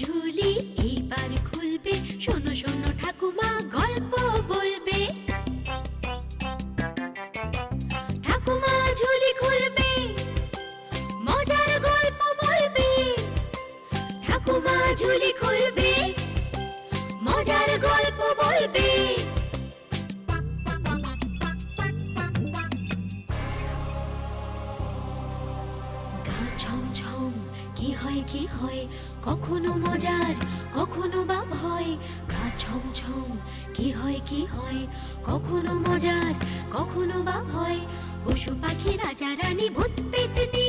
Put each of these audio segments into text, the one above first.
ঝুলি এইবার খুলবে, শোনো শোনো ঠাকুমা গল্প বলবে। ঠাকুমা ঝুলি খুলবে, মজার গল্প বলবে। ঠাকুমা ঝুলি খুলবে, মজার গল্প বলবে। গা ছমছম কি হয় কি হয়, কখনো মজার কখনো বা ভয়। গা ছমছম কি হয় কি হয়, কখনো মজার কখনো বা ভয়। পশু পাখি রাজা রানী ভূত পেতনি,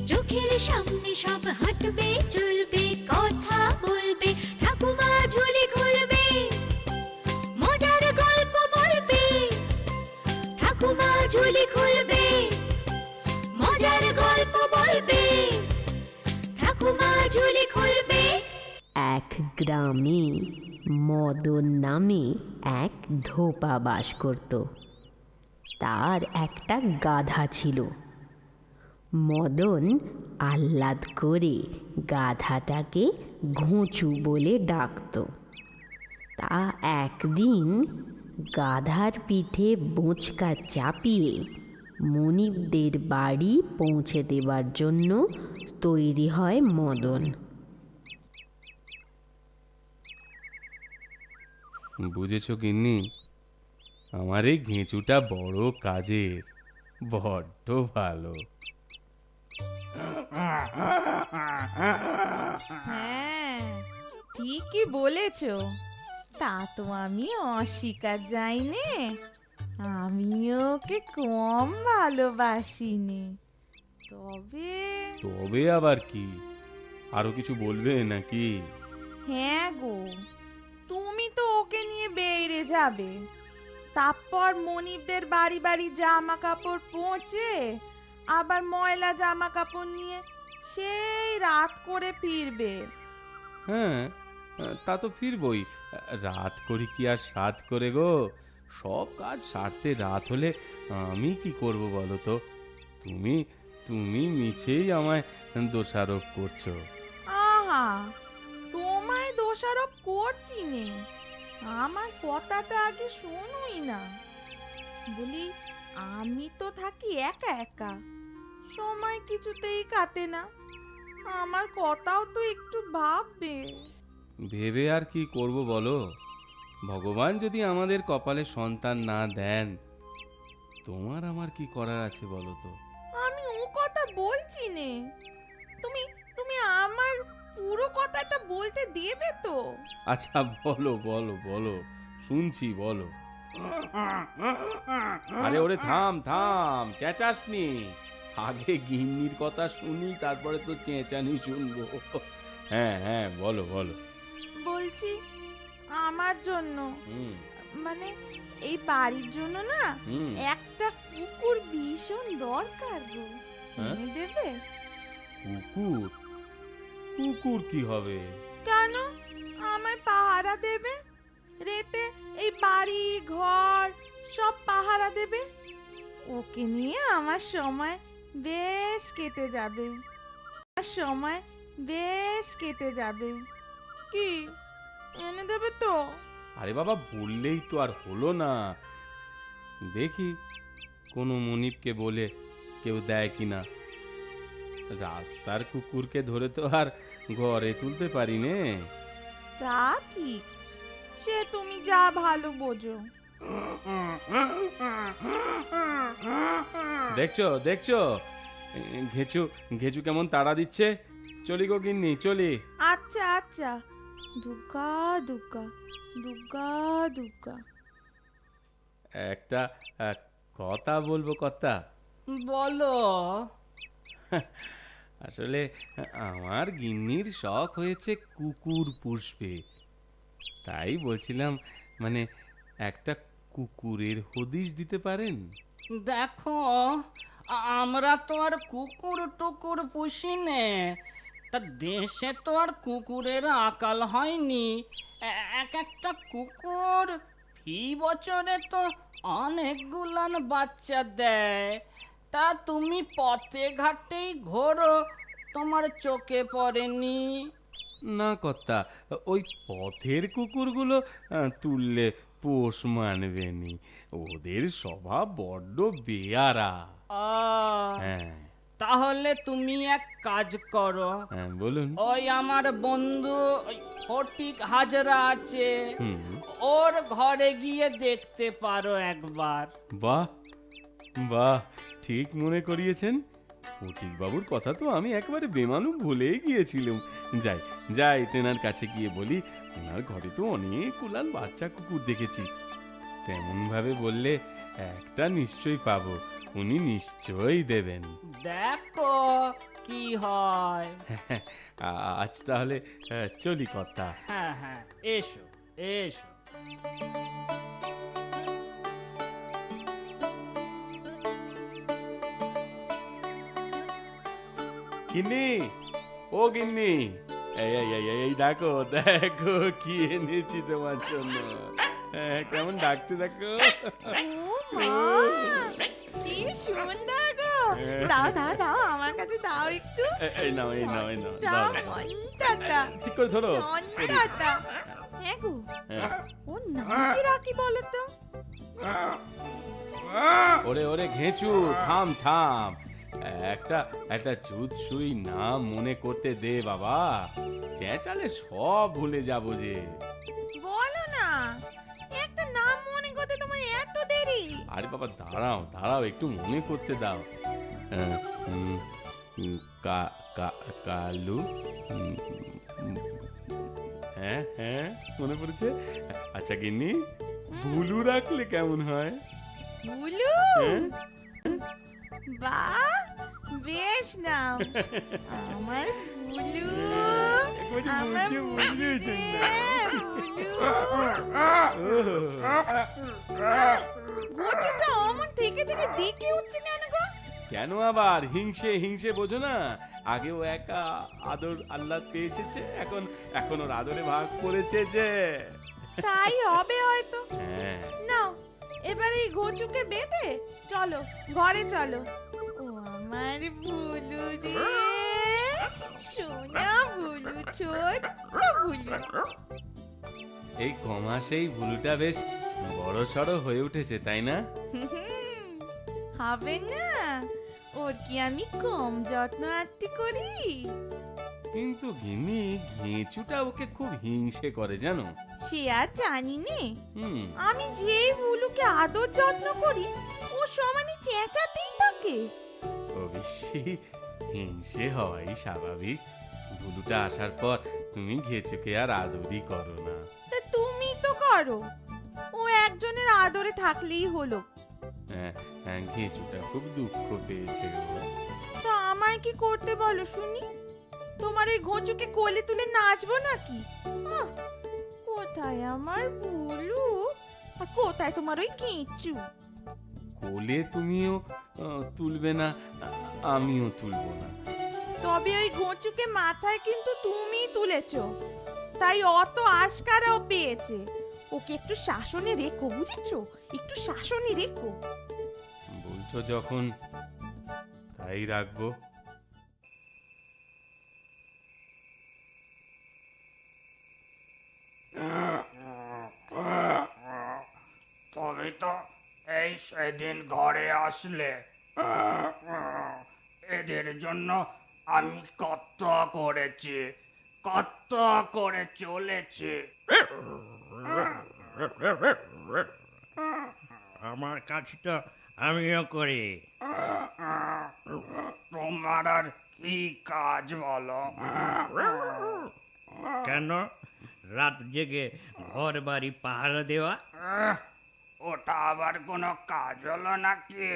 চোখের সামনে সব হাঁটবে চলবে, কথা বলবে। ঠাকুমা ঝুলি খুলবে, মজার গল্প বলবে। ঠাকুমা ঝুলি খুলবে, মজার গল্প বলবে। ঠাকুমা ঝুলি খুলবে। এক গ্রামে মদন নামে এক ধোপা বাস করত। তার একটা গাধা ছিল। মদন আহ্লাদ করে গাধাটাকে ঘুঁচু বলে ডাকত। তা একদিন গাধার পিঠে বোঁচকা চাপিয়ে মনিবদের বাড়ি পৌঁছে দেবার জন্য তৈরি হয় মদন। বুঝেছ গিন্নি, আমার এই ঘেঁচুটা বড় কাজের, বড্ড ভালো। হ্যাঁ, ঠিকই বলেছ। তা তো আমি অস্বীকার যাইনে, আমিও ওকে কম ভালোবাসিনি। তবে তবে আবার কি, আরো কিছু বলবে নাকি? হ্যাঁ গো, তুমি তো ওকে নিয়ে বেরিয়ে যাবে, তারপর মনিবদের বাড়ি বাড়ি জামা কাপড় পৌঁছে আবার ময়লা জামা কাপড় নিয়ে সেই রাত করে ফিরবে। হ্যাঁ, তা তো ফিরবই। রাত করি কি আর সাত করে গো, সব কাজ সারতে রাত হলে আমি কি করব বলো তো? তুমি তুমি মিছেই আমায় দোষারোপ করছো। আহা, তোমায় দোষারোপ করছি নে, আমার কথাটা আগে শোনোই না। বলি, আমি তো থাকি একা একা, সময় কিছুতেই কাটে না। আমার কথাও তো একটু ভাববে। ভেবে আর কি করব বলো? ভগবান যদি আমাদের কপালে সন্তান না দেন, তোমার আমার কি করার আছে বলো তো? আমি ও কথা বলছি নে, তুমি তুমি আমার পুরো কথাটা বলতে দেবে তো? আচ্ছা বলো বলো বলো, শুনছি বলো। আরে ওরে থাম থাম, চেঁচাসনি। আগে গিন্নির কথা শুনি, তারপরে তো চেঁচানি শুনবো। হ্যাঁ হ্যাঁ, বলো বলো। বলছি, আমার জন্য, হুম মানে এই বাড়ির জন্য না হুম। একটা কুকুর ভীষণ দরকার গো, হ্যাঁ? এনে দেবে? কুকুর? কুকুর কি হবে? কেন, আমায় পাহারা দেবে, রেতে এই বাড়ি ঘর সব পাহারা দেবে। ওকে নিয়ে আমার সময় বেশ কেটে যাবে, সময় বেশ কেটে যাবে। কি, এনে দেবে তো? আরে বাবা, বললেই তো আর হলো না। দেখি কোনো মনিবকে বলে কেউ দেয় কিনা। রাস্তার কুকুরকে ধরে তো আর ঘরে তুলতে পারি নে। তা ঠিক, সে তুমি যা ভালো বোঝো। দেখছো দেখছো, ঘেঁচু ঘেঁচু কেমন তাড়া দিচ্ছে। চলি গো গিন্নি, চলি। আচ্ছা আচ্ছা, দুগ্গা দুগ্গা দুগ্গা দুগ্গা। একটা কথা বলবো কর্তা। বলো। আসলে আমার গিন্নির শখ হয়েছে কুকুর পুষবে, তাই বলছিলাম, মানে একটা কুকুরের হদিশ দিতে পারেন? দেখো, আমরা তো আর কুকুর টুকুর পুষি নে, তা দেশে তো আর কুকুরের আকাল হয়নি। এক একটা কুকুর ফি বছরে তো অনেকগুলান বাচ্চা দেয়। তা তুমি পথে ঘাটেই ঘোরো, তোমার চোখে পড়েনি? না কর্তা, ওই পথের কুকুরগুলো তুললে পোষ মানবেনি, ওদের স্বভাব বড্ড বেয়ারা। হ্যাঁ তাহলে তুমি এক কাজ করো, হ্যাঁ বলুন। ওই আমার বন্ধু ওই ফটিক হাজরা আছে, হুম, ওর ঘরে গিয়ে দেখতে পারো একবার। বাহ বাহ, ঠিক মনে করিয়েছেন। ফটিক বাবুর কথা তো আমি একেবারে বেমানু ভুলেই গিয়েছিলাম। যাই যাই, তেনার কাছে গিয়ে বলি, ওনার ঘরে তো অনেক উলান বাচ্চা কুকুর দেখেছি। তেমন ভাবে বললে একটা নিশ্চয়ই পাবো, উনি নিশ্চয়ই দেবেন। দেখো কি হয়। আজ তাহলে চলি কর্তা। হ্যাঁ হ্যাঁ, এসো এসো। গিন্নি, ও গিন্নি, এই এই এই এই দেখো দেখো কি এনেছি তোমার জন্য। কেমন ডাকছে দেখো। ও মা, কি সুন্দর গো! দাও দাও দাও, আমার কাছে দাও একটু। এই নাও এই নাও এই নাও, দাও দাও, দাও। মন্টাটা, ঠিক করে ধরো। মন্টাটা। হ্যাঁ গো, হ্যাঁ। ওর নাম কি রাখি বলো তো? ওরে ওরে ঘেঁচু, থাম থাম, একটা একটা চুদ সুই নাম মনে করতে দে বাবা, চেঁচালে সব ভুলে যাবো যে। বলো না, একটা নাম মনে করতে তোমার এত দেরি? আরে বাবা দাঁড়াও দাঁড়াও, একটু মনে করতে দাও। আহ, উম, উম, কালু, হ্যাঁ হ্যাঁ মনে পড়েছে। আচ্ছা গিন্নি, ভুলু রাখলে কেমন হয়? ভুলু? হ্যাঁ? বাহ, বেশ নাম। আমার ভুলু, আমার ভুলু রে, ভুলু। গোটুটা অমন থেকে থেকে দেখে উঠছে কেন গো? কেন আবার হিংসে হিংসে বোঝো না? আগে ও একা আদর আল্লাহ পেয়ে এসেছে, এখন এখন ওর আদরে ভাগ করেছে যে। তাই হবে হয়তো। হ্যাঁ নাও, এবার এই ঘোচুকে বেঁধে চলো, ঘরে চলো। ও আমার ভুলু রে, সোনা ভুলু, ছোট্ট ভুলু। এই কমাসেই ভুলুটা বেশ বড় সড়ো হয়ে উঠেছে, তাই না? হবে না? ওর কি আমি কম যত্ন আত্তি করি? কিন্তু গিন্নি, ঘেঁচুটা ওকে খুব হিংসে করে জানো। সে আর জানি নে, হুম, আমি যেই ভুলুকে আদর যত্ন করি, ও সমানে চেঁচাতেই থাকে। অবশ্যই হিংসে হওয়াই স্বাভাবিক। ভুলুটা আসার পর তুমি ঘেঁচুকে আর আদরই করো না। তা তুমি তো করো, ও একজনের আদরে থাকলেই হলো। হ্যাঁ, হ্যাঁ, ঘেঁচুটা খুব দুঃখ পেয়েছে গো। তো আমায় কি করতে বলো শুনি? তোমার এই ঘোচুকে কোলে তুলে নাচবো নাকি? আহ, কোথায় আমার ভুলু, আর কোথায় তোমার ওই কেঁচু? কোলে তুমিও তুলবে না, আমিও তুলবো না। তবে ওই ঘোচুকে মাথায় কিন্তু তুমিই তুলেছো, তাই অত আশকারাও পেয়েছে। ওকে একটু শাসনে রেখো, বুঝেছো? একটু শাসনে রেখো। বলছো যখন, তাই রাখবো। তুমি তো এই সেদিন ঘরে আসলে, এদের জন্য আমি কত করেছি, কত করে চলেছি। আমার কাজটা আমিও করি। তোমার আর কি কাজ বলো? কেন? রাত জেগে ঘর বাড়ি পাহারা দেওয়া। ওটা আবার কোনো কাজ হলো নাকি?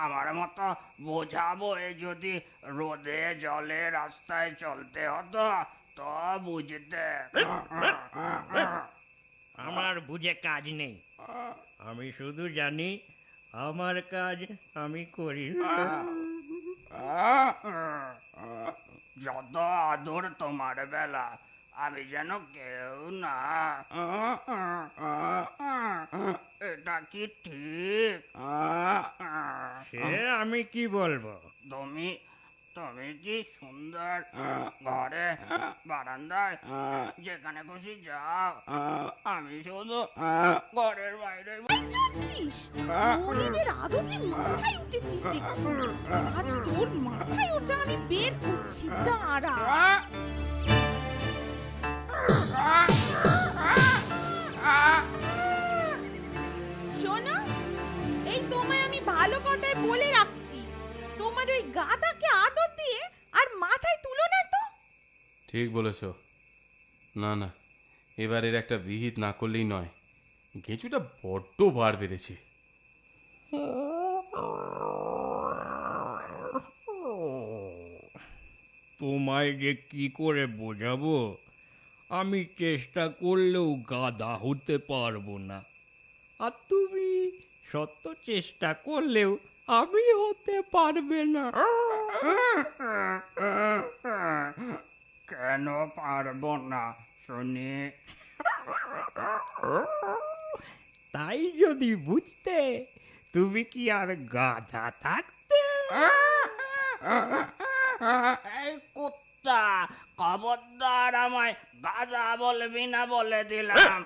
আমার মতো বোঝা বয়ে যদি রোদে জলে রাস্তায় চলতে হতো তো বুঝতে। আমার বুঝে কাজ নেই, আমি শুধু জানি আমার কাজ আমি করি। যত আদর তোমার বেলা, আমি যেন কেউ না। এটা কি ঠিক? সে আমি কি বলবো? তুমি তুমি কি সুন্দর ঘরে বারান্দায় যেখানে খুশি যাও, আমি শুধু ঘরের বাইরে চড়ছিস মনিবের আদর কি মাথায় উঠেছিস দেখছি। আজ তোর মাথায় ওটা আমি বের করছি, দাঁড়া। শোনো, এই তোমায় আমি ভালো কথায় বলে রাখছি, তোমার ওই গাধাকে আদর দিয়ে আর মাথায় তুলো না তো। ঠিক বলেছ। না না, এবারের একটা বিহিত না করলেই নয়। গেঁচুটা বড্ড বার বেড়েছে। তোমায় যে কি করে বোঝাবো, আমি চেষ্টা করলেও গাধা হতে পারবো না, আর তুমি শত চেষ্টা করলেও আমি হতে পারবে না। কেন পারবো না শুনি? তাই যদি বুঝতে, তুমি কি আর গাধা থাকতে? এই কুত্তা, খবরদার আমায় গাধা বলবি না বলে দিলাম।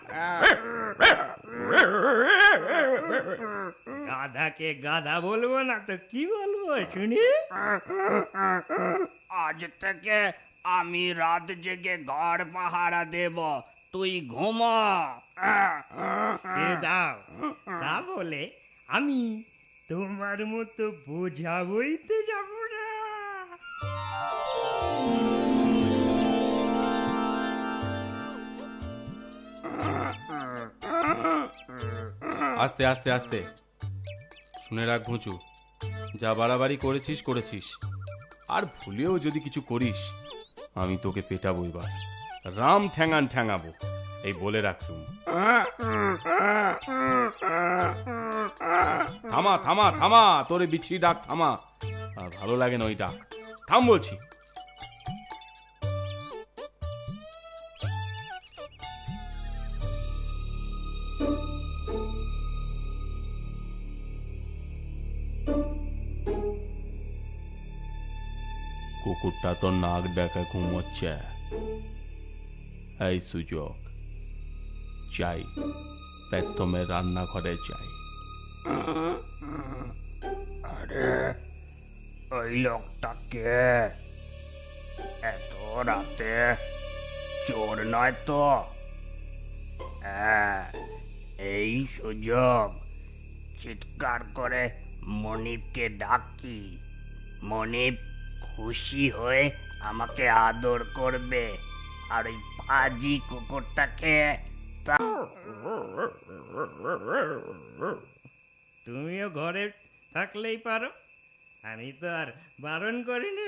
গাধাকে গাধা বলবো না তো কি বলবো শুনি? আজ থেকে আমি রাত জেগে ঘর পাহারা দেব, তুই ঘুমা। এ দাও, তা বলে আমি তোমার মতো বোঝা বইতে যাবো না। আস্তে আস্তে আস্তে, শুনে রাখ ঘুঁচু, যা বাড়াবাড়ি করেছিস করেছিস, আর ভুলেও যদি কিছু করিস আমি তোকে পেটাবো, এবার রাম ঠ্যাঙান ঠ্যাঙাবো, এই বলে রাখছুম। থামা থামা থামা, তোরে বিচ্ছি ডাক থামা, আর ভালো লাগে না ওই ডাক, থাম বলছি। কুকুরটা তো নাক ডেকে ঘুমোচ্ছে, এই সুযোগ চাই, প্রথমে রান্নাঘরে যাই। আরে ওই লোকটাকে, এত রাতে চোর নয় তো? হ্যাঁ, এই সুযোগ চিৎকার করে মনিবকে ডাকি, মনিব খুশি হয়ে আমাকে আদর করবে, আর ওই পাজি কুকুরটাকে তুমিও ঘরে থাকলেই পারো, আমি তো আর বারণ করিনি।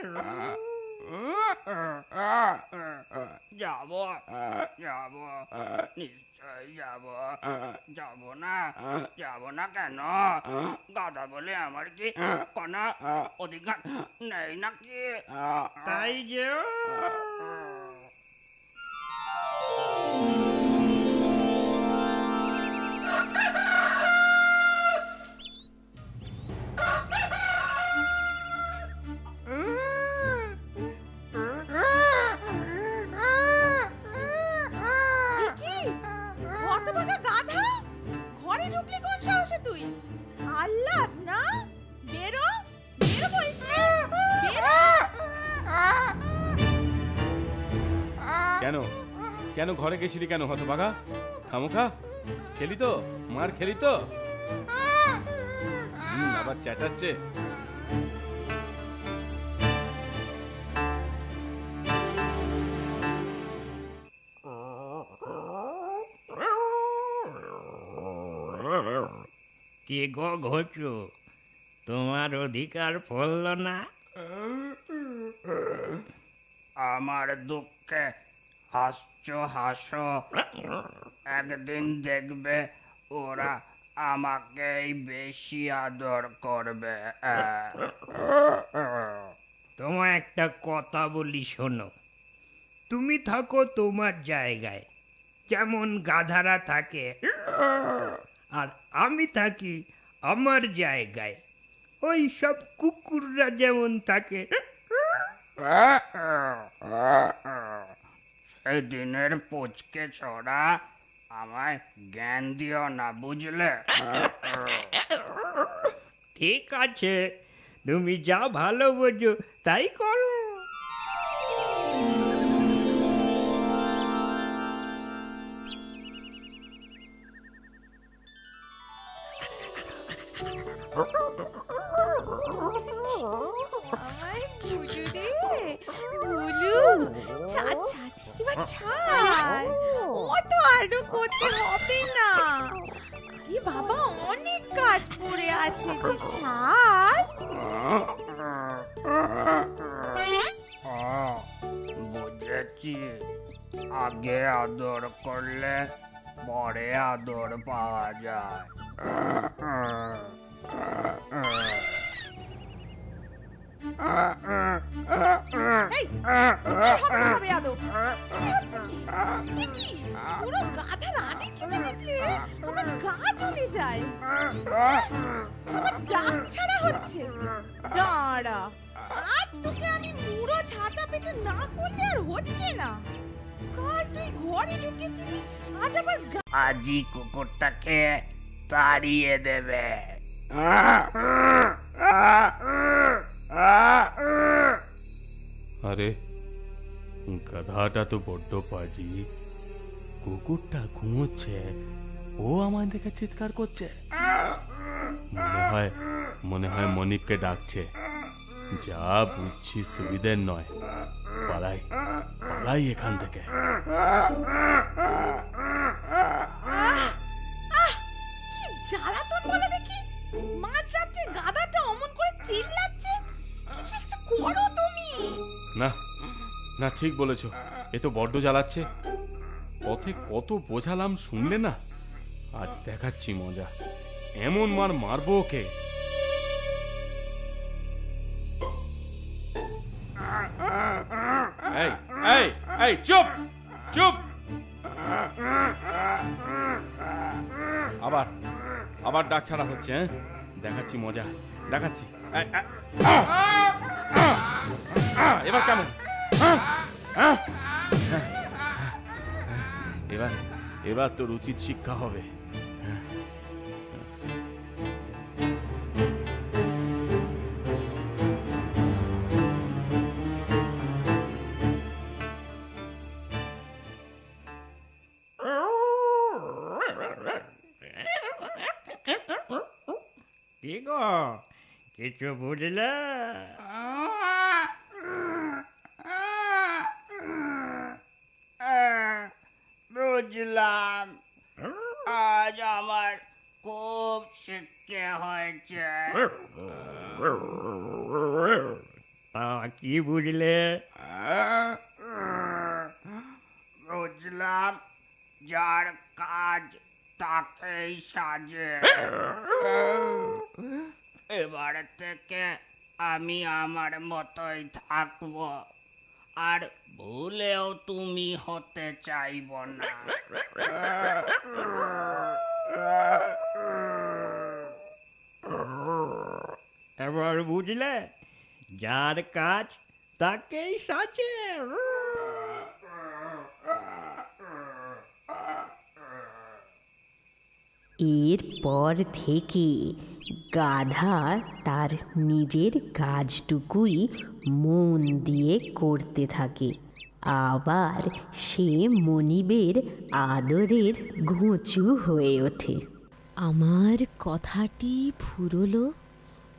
যাব যাব, নিশ্চয় যাব। যাব না, যাব না কেন? গাধা বলে আমার কি কোনো অধিকার নেই নাকি? তাই যে হতভাগা গাধা, ঘরে ঢুকলি কোন সাহসে তুই? আল্লাহ না, বেরো বেরো বলছি, বেরো। কেন কেন ঘরে গেছিলি কেন হতভাগা? খামোখা খেলি তো, মার খেলি তো? আবার চেঁচাচ্ছে। কি গো ঘোচু, তোমার অধিকার ফলল না? আমার দুঃখে হাসছো হাসো, একদিন দেখবে ওরা আমাকেই বেশি আদর করবে। তোমায় একটা কথা বলি শোনো, তুমি থাকো তোমার জায়গায় যেমন গাধারা থাকে, আর আমি থাকি আমার জায়গায় ওই সব কুকুররা যেমন থাকে। সেদিনের পুচকে ছড়া আমায় জ্ঞান দিও না, বুঝলে? ঠিক আছে, তুমি যা ভালো বোঝো তাই করো। আমায় ভুলু রে, ভুলু, ছাড় ছাড়, এবার ছাড়, অত আলু করতে হবে না। এ বাবা, অনেক কাজ পড়ে আছে যে, ছাড়। বুঝেছি, আগে আদর করলে পরে আদর পাওয়া যায়। এই, কি হবে আদব? কি হচ্ছে কি? এ কি? পুরো গাধার আদি খেতে দেখলে আমার গা জ্বলে যায়। আমার ডাক ছাড়া হচ্ছে। দাঁড়া, আজ তোকে আমি মুড়ো ঝাঁটা পেটে না করলে আর হচ্ছে না। কাল তুই ঘরে ঢুকেছিলি, আজ আবার আজই কুকুরটাকে তাড়িয়ে দেবে। আরে গাধাটা তো বড্ড পাজি। কুকুরটা ঘুমোচ্ছে, ও আমার দেখে চিৎকার করছে। মনে হয় মনিবকে ডাকছে। যা বুঝছি সুবিধের নয়, পালাই এখান থেকে। কি জ্বালাতন বলে দেখি। মাঝরাত্রে গাধাটা অমন করে চিল্লাচ্ছে। কিছু একটা করো তুমি। না না, ঠিক বলেছো, এ তো বড্ড জ্বালাচ্ছে। পথে কত বোঝালাম, শুনলে না। আজ দেখাচ্ছি মজা, এমন মারবো ওকে। এই এই এই, চুপ চুপ। আবার ডাক ছাড়া হচ্ছে। হ্যাঁ, দেখাচ্ছি মজা, দেখাচ্ছি। এবার কেমন? এবার তোর উচিত শিক্ষা হবে। কি গো, কিছু বুঝলে? বুঝলাম, আজ আমার খুব শিক্ষা হয়েছে। কি বুঝলে? বুঝলাম, যার কাজ তাকেই সাজে। এবার থেকে আমি আমার মতোই থাকবো, আর ভুলেও তুমি হতে চাইব না। এবার বুঝলে, যার কাজ তাকেই সাজে। এরপর থেকে গাধা তার নিজের কাজটুকুই মন দিয়ে করতে থাকে। আবার সে মনিবের আদরের ঘুঁচু হয়ে ওঠে। আমার কথাটি ফুরলো।